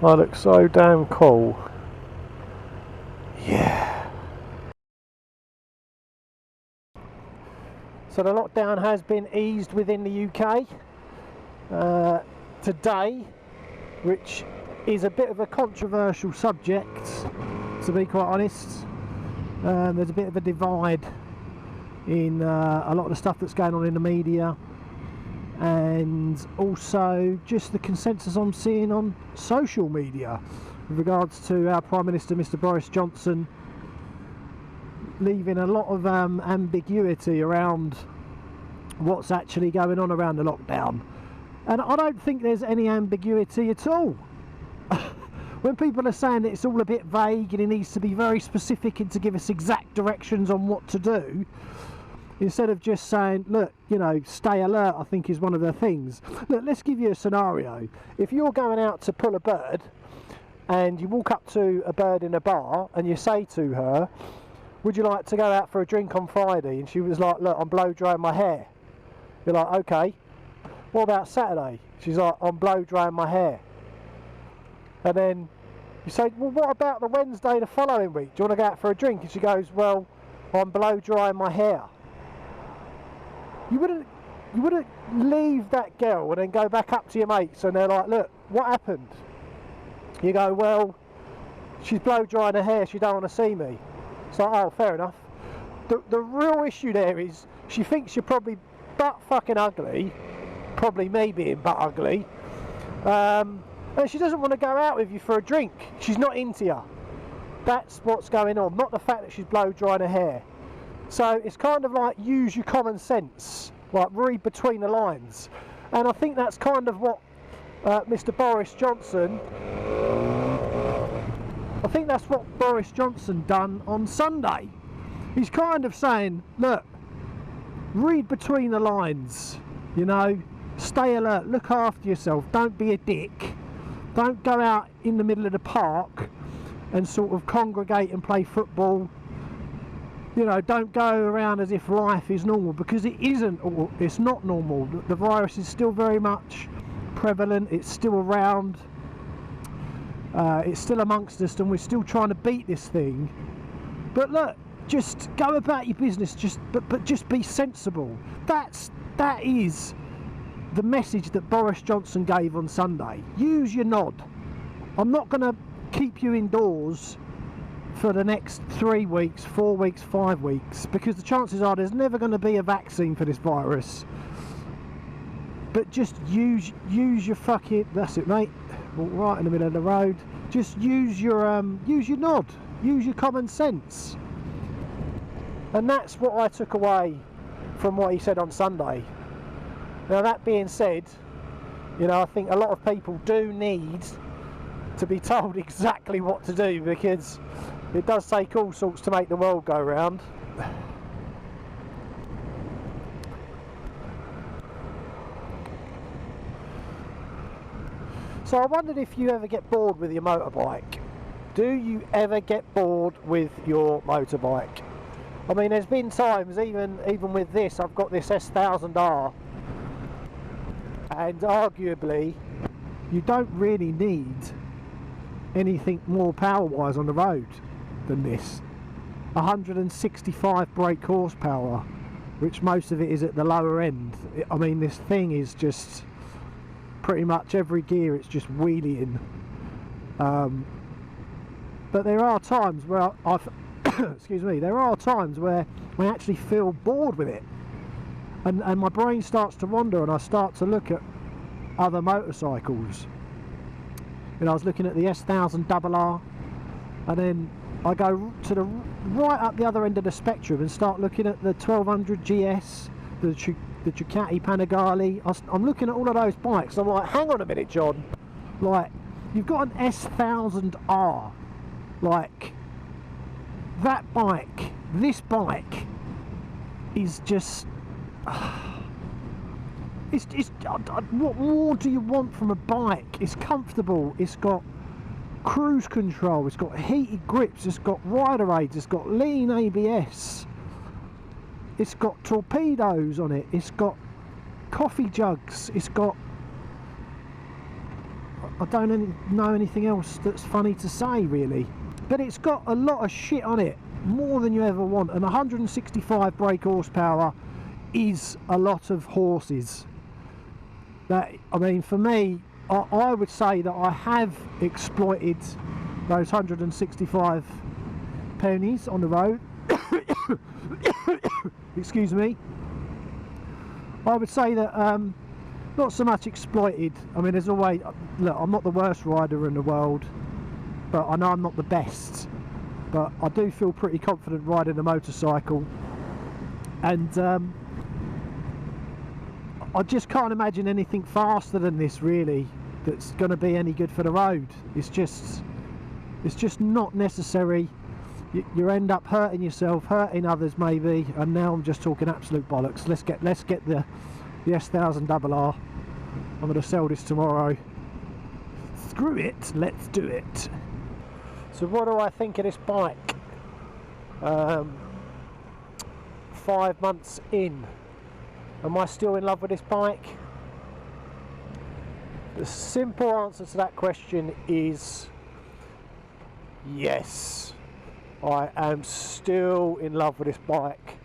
I look so damn cool. Yeah. So the lockdown has been eased within the UK today, which is a bit of a controversial subject, to be quite honest. There's a bit of a divide in a lot of the stuff that's going on in the media, and also just the consensus I'm seeing on social media with regards to our Prime Minister, Mr. Boris Johnson, leaving a lot of ambiguity around what's actually going on around the lockdown. And I don't think there's any ambiguity at all. When people are saying that it's all a bit vague and it needs to be very specific and to give us exact directions on what to do, instead of just saying, look, you know, stay alert, I think is one of the things. Look, let's give you a scenario. If you're going out to pull a bird and you walk up to a bird in a bar and you say to her, would you like to go out for a drink on Friday? And she was like, look, I'm blow drying my hair. You're like, okay. What about Saturday? She's like, I'm blow drying my hair. And then you say, well, what about the Wednesday the following week? Do you want to go out for a drink? And she goes, well, I'm blow drying my hair. You wouldn't leave that girl and then go back up to your mates and they're like, look, what happened? You go, well, she's blow drying her hair, she don't want to see me. It's like, oh, fair enough. The real issue there is she thinks you're probably butt fucking ugly, probably me being butt ugly, and she doesn't want to go out with you for a drink. She's not into you. That's what's going on, not the fact that she's blow drying her hair. So it's kind of like, use your common sense, like read between the lines. And I think that's kind of what Mr. Boris Johnson, I think that's what Boris Johnson done on Sunday. He's kind of saying, look, read between the lines, you know, stay alert, look after yourself, don't be a dick, don't go out in the middle of the park and sort of congregate and play football. You know, don't go around as if life is normal, because it isn't, or it's not normal. The virus is still very much prevalent, it's still around, it's still amongst us, and we're still trying to beat this thing. But look, just go about your business, but just be sensible. That is the message that Boris Johnson gave on Sunday. Use your nod. I'm not going to keep you indoors for the next 3 weeks, 4 weeks, 5 weeks, because the chances are there's never going to be a vaccine for this virus. But just use your fucking, that's it, mate, walk right in the middle of the road. Just use your nod, use your common sense. And that's what I took away from what he said on Sunday. Now, that being said, you know, I think a lot of people do need to be told exactly what to do, because it does take all sorts to make the world go round. So I wondered if you ever get bored with your motorbike. Do you ever get bored with your motorbike? I mean, there's been times, even with this, I've got this S1000R, and arguably you don't really need anything more power-wise on the road than this. 165 brake horsepower, which most of it is at the lower end. I mean, this thing is just pretty much every gear it's just wheeling. But there are times where I've excuse me, there are times where I actually feel bored with it, and my brain starts to wander, and I start to look at other motorcycles. You know, I was looking at the S1000R, and then I go to the right up the other end of the spectrum and start looking at the 1200 GS, the Ducati Panigale. I'm looking at all of those bikes. I'm like, hang on a minute, John. Like, you've got an S1000R. Like, that bike, this bike, is just... what more do you want from a bike? It's comfortable, it's got cruise control, it's got heated grips, it's got rider aids, it's got lean ABS, it's got torpedoes on it, it's got coffee jugs, it's got I don't know anything else that's funny to say, really. But it's got a lot of shit on it, more than you ever want, and 165 brake horsepower is a lot of horses. That, I mean, for me, I would say that I have exploited those 165 ponies on the road. Excuse me. I would say that not so much exploited. I mean, there's always, look, I'm not the worst rider in the world, but I know I'm not the best, but I do feel pretty confident riding a motorcycle, and I just can't imagine anything faster than this, really, that's going to be any good for the road. It's just not necessary. You end up hurting yourself, hurting others maybe, and now I'm just talking absolute bollocks. Let's get the S1000R. I'm going to sell this tomorrow. Screw it, let's do it. So what do I think of this bike? 5 months in. Am I still in love with this bike? The simple answer to that question is yes. I am still in love with this bike,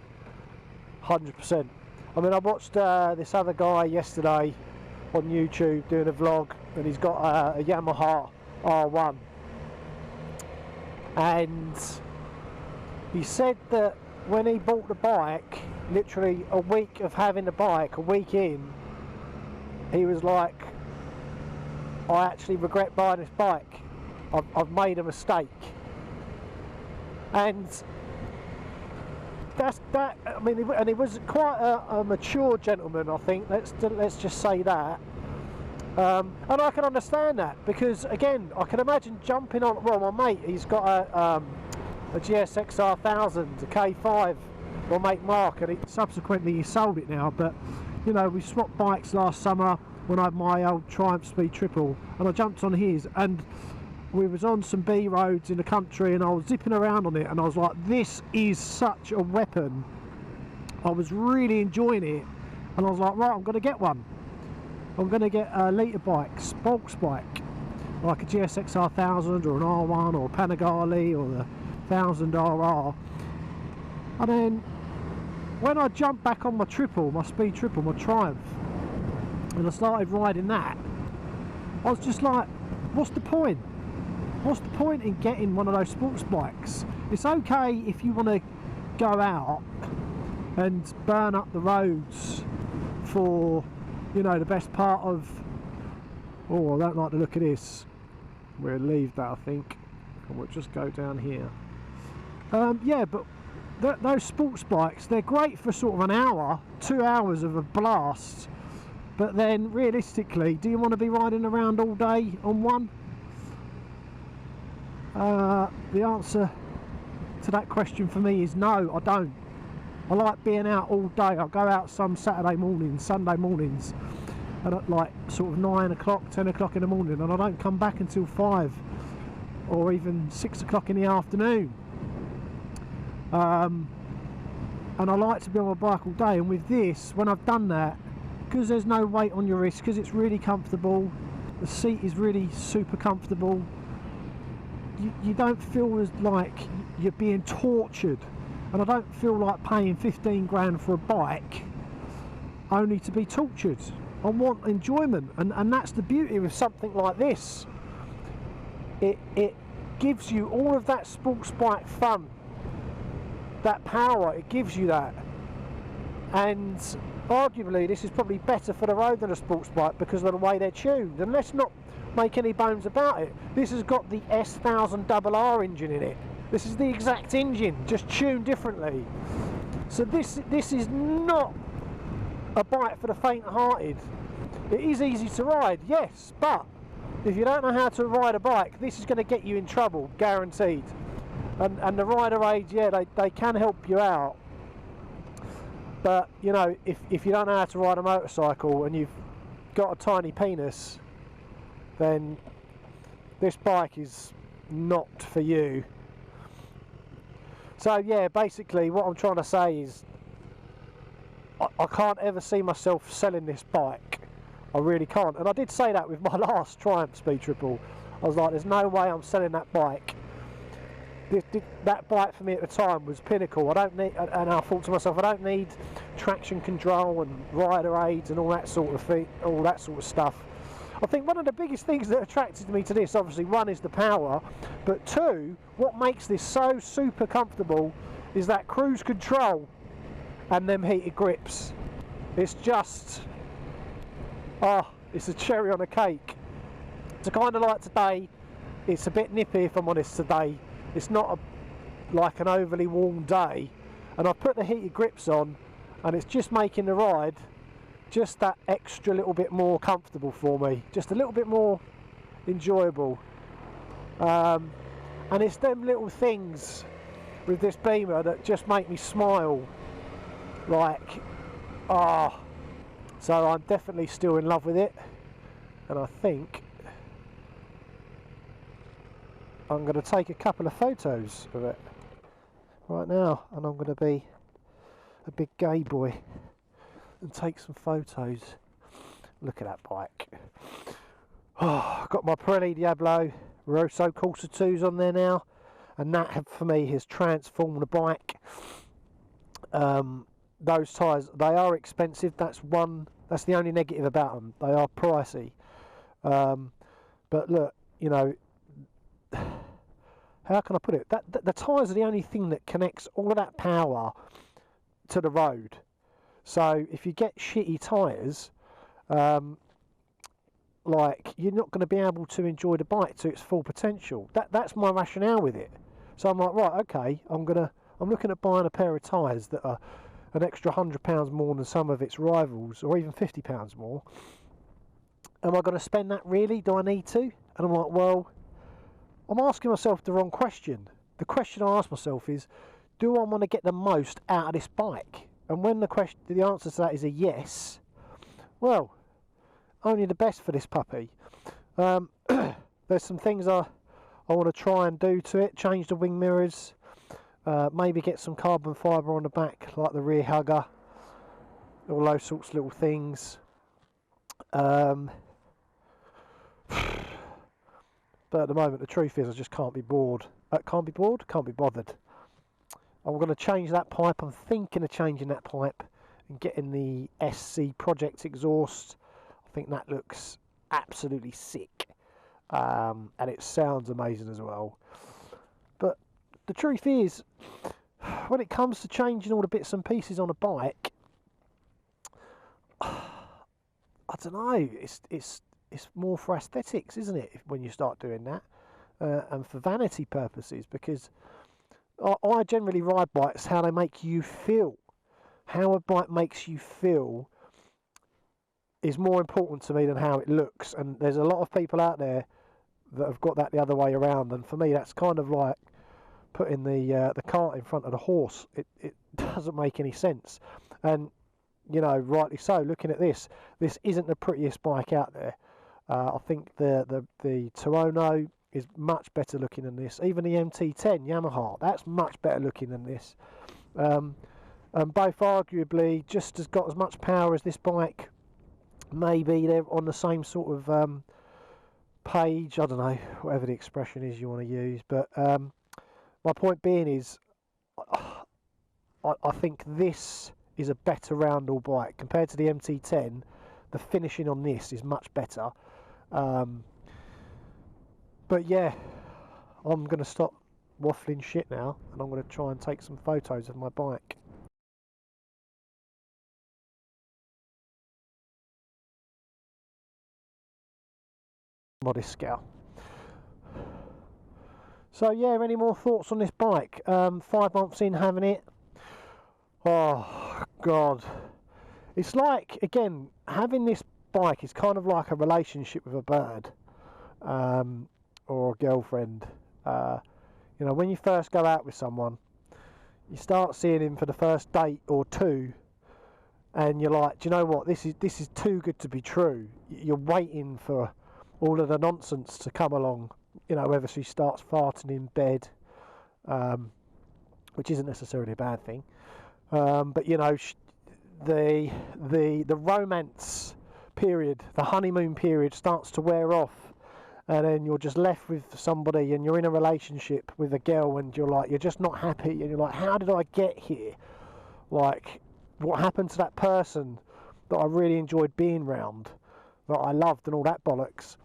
100%. I mean, I watched this other guy yesterday on YouTube doing a vlog, and he's got a Yamaha R1, and he said that when he bought the bike, literally a week of having the bike, a week in, he was like, I actually regret buying this bike. I've made a mistake. And that's that. I mean, and he was quite a mature gentleman, I think. Let's just say that. And I can understand that, because again, I can imagine jumping on. Well, my mate, he's got a GSX-R 1000, a K5, or make mark, and subsequently he sold it now. But you know, we swapped bikes last summer when I had my old Triumph Speed Triple, and I jumped on his, and we was on some B roads in the country, and I was zipping around on it, and I was like, this is such a weapon. I was really enjoying it, and I was like, right, I'm going to get one. I'm going to get a litre bike, Spokes bike, like a GSX-R 1000 or an R1 or a Panigale or the 1000RR. And then when I jumped back on my triple, my Speed Triple, my Triumph, and I started riding that, I was just like, what's the point? What's the point in getting one of those sports bikes? It's okay if you want to go out and burn up the roads for, you know, the best part of, oh, I don't like the look of this. We'll leave that, I think, and we'll just go down here. Yeah, but those sports bikes, they're great for sort of an hour, 2 hours of a blast, but then realistically, do you want to be riding around all day on one? The answer to that question for me is no, I don't. I like being out all day. I go out some Saturday mornings, Sunday mornings, and at like sort of 9 o'clock, 10 o'clock in the morning, and I don't come back until 5 or even 6 o'clock in the afternoon. And I like to be on my bike all day, and with this, when I've done that, because there's no weight on your wrist, because it's really comfortable, the seat is really super comfortable, you don't feel as like you're being tortured, and I don't feel like paying 15 grand for a bike only to be tortured. I want enjoyment, and that's the beauty of something like this. It gives you all of that sports bike fun, that power, it gives you that. And arguably this is probably better for the road than a sports bike because of the way they're tuned, and let's not make any bones about it. This has got the S1000R engine in it. This is the exact engine, just tuned differently. So this is not a bike for the faint-hearted. It is easy to ride, yes, but if you don't know how to ride a bike, this is going to get you in trouble, guaranteed. And the rider aids, yeah, they can help you out. But, you know, if you don't know how to ride a motorcycle and you've got a tiny penis, then this bike is not for you. So yeah, basically what I'm trying to say is I can't ever see myself selling this bike. I really can't. And I did say that with my last Triumph Speed Triple. I was like, there's no way I'm selling that bike. That bike for me at the time was pinnacle. I don't need, and I thought to myself, I don't need traction control and rider aids and all that sort of thing, all that sort of stuff. I think one of the biggest things that attracted me to this, obviously, one is the power, but two, what makes this so super comfortable is that cruise control and them heated grips. It's just, it's a cherry on a cake. So kind of like today, it's a bit nippy if I'm honest today. It's not like an overly warm day, and I've put the heated grips on, and it's just making the ride just that extra little bit more comfortable for me, just a little bit more enjoyable. And it's them little things with this Beamer that just make me smile. Like, so I'm definitely still in love with it, and I think I'm going to take a couple of photos of it right now, and I'm going to be a big gay boy and take some photos. Look at that bike. I've got my Pirelli Diablo Rosso Corsa 2s on there now, and that for me has transformed the bike. Those tyres, they are expensive. That's the only negative about them. They are pricey. But look, you know, how can I put it? The tyres are the only thing that connects all of that power to the road. So if you get shitty tyres, like, you're not going to be able to enjoy the bike to its full potential. That's my rationale with it. So I'm like, right, okay, I'm looking at buying a pair of tyres that are an extra £100 more than some of its rivals, or even £50 more. Am I going to spend that really? Do I need to? And I'm like, well, I'm asking myself the wrong question. The question I ask myself is, do I want to get the most out of this bike? And when the answer to that is a yes, well, only the best for this puppy. There's some things I want to try and do to it. Change the wing mirrors, maybe get some carbon fibre on the back, like the rear hugger, all those sorts of little things. But at the moment, the truth is, I just can't be bored. Can't be bothered. I'm going to change that pipe. I'm thinking of changing that pipe and getting the SC Project exhaust. I think that looks absolutely sick, and it sounds amazing as well. But the truth is, when it comes to changing all the bits and pieces on a bike, I don't know. It's more for aesthetics, isn't it? When you start doing that, and for vanity purposes, because I generally ride bikes how they make you feel. How a bike makes you feel is more important to me than how it looks. And there's a lot of people out there that have got that the other way around. And for me, that's kind of like putting the cart in front of the horse. It doesn't make any sense. And, you know, rightly so. Looking at this isn't the prettiest bike out there. I think the Tuono is much better looking than this. Even the MT10 Yamaha, that's much better looking than this. And both arguably just has got as much power as this bike. Maybe they're on the same sort of page. I don't know, whatever the expression is you want to use. But my point being is, I think this is a better round-all bike compared to the MT10. The finishing on this is much better. But yeah, I'm going to stop waffling shit now, and I'm going to try and take some photos of my bike. Modest scale. So yeah, any more thoughts on this bike? 5 months in having it. Oh God, it's like, again, having this bike is kind of like a relationship with a bird, or a girlfriend. You know, when you first go out with someone, you start seeing him for the first date or two, and you're like, do you know what? This is too good to be true. You're waiting for all of the nonsense to come along. You know, whether she starts farting in bed, which isn't necessarily a bad thing, but you know, the romance period, the honeymoon period starts to wear off, and then you're just left with somebody and you're in a relationship with a girl and you're just not happy, and you're like, how did I get here? Like, what happened to that person that I really enjoyed being round, that I loved and all that bollocks?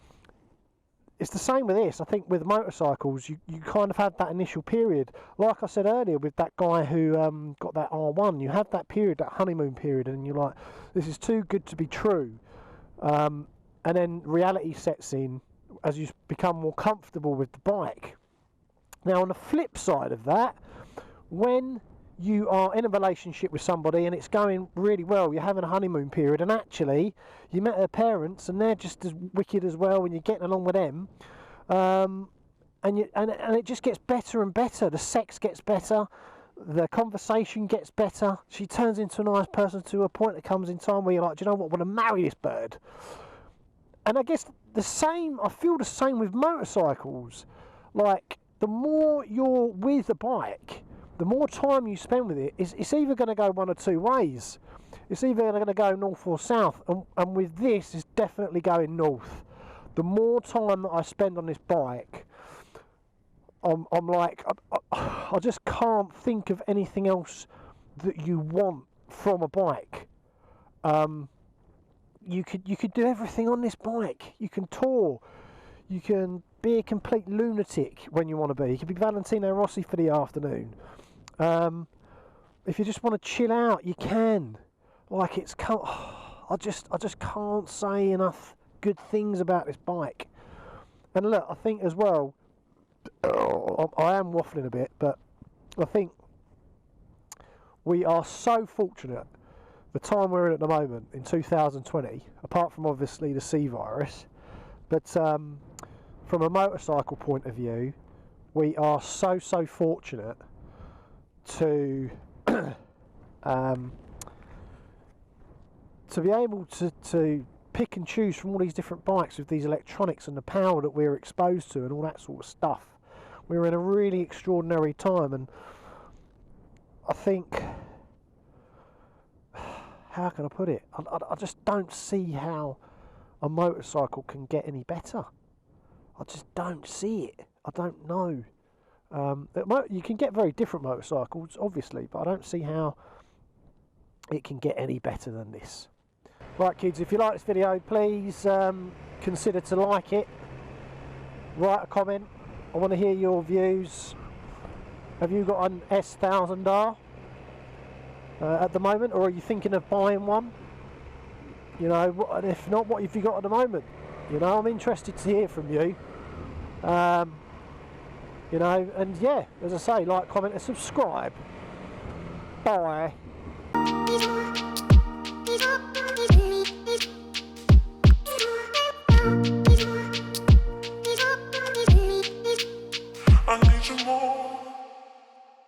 It's the same with this. I think with motorcycles, you kind of have that initial period. Like I said earlier with that guy who got that R1, you have that period, that honeymoon period, and you're like, this is too good to be true. And then reality sets in as you become more comfortable with the bike. Now, on the flip side of that, when you are in a relationship with somebody and it's going really well, you're having a honeymoon period, and actually you met their parents and they're just as wicked as well, and you're getting along with them, and it just gets better and better. The sex gets better, the conversation gets better, she turns into a nice person to a point that comes in time where you're like, do you know what, I want to marry this bird. And I guess I feel the same with motorcycles. Like, the more you're with a bike, the more time you spend with it, it's either going to go one or two ways. It's either going to go north or south, and with this, it's definitely going north. The more time that I spend on this bike, I'm like, I just can't think of anything else that you want from a bike. You could do everything on this bike. You can tour. You can be a complete lunatic when you want to be. You can be Valentino Rossi for the afternoon. If you just want to chill out, you can. Like, I just can't say enough good things about this bike. And look, I think as well, I am waffling a bit, but I think we are so fortunate the time we're in at the moment in 2020, apart from obviously the C virus, but from a motorcycle point of view, we are so fortunate to be able to pick and choose from all these different bikes with these electronics and the power that we're exposed to and all that sort of stuff. We're in a really extraordinary time, and I think, how can I put it? I just don't see how a motorcycle can get any better. I just don't see it. I don't know. You can get very different motorcycles, obviously, but I don't see how it can get any better than this. Right, kids, if you like this video, please consider to like it. Write a comment. I want to hear your views. Have you got an S1000R at the moment, or are you thinking of buying one? You know, and if not, what have you got at the moment? You know, I'm interested to hear from you. You know, and yeah, as I say, like, comment and subscribe. Bye.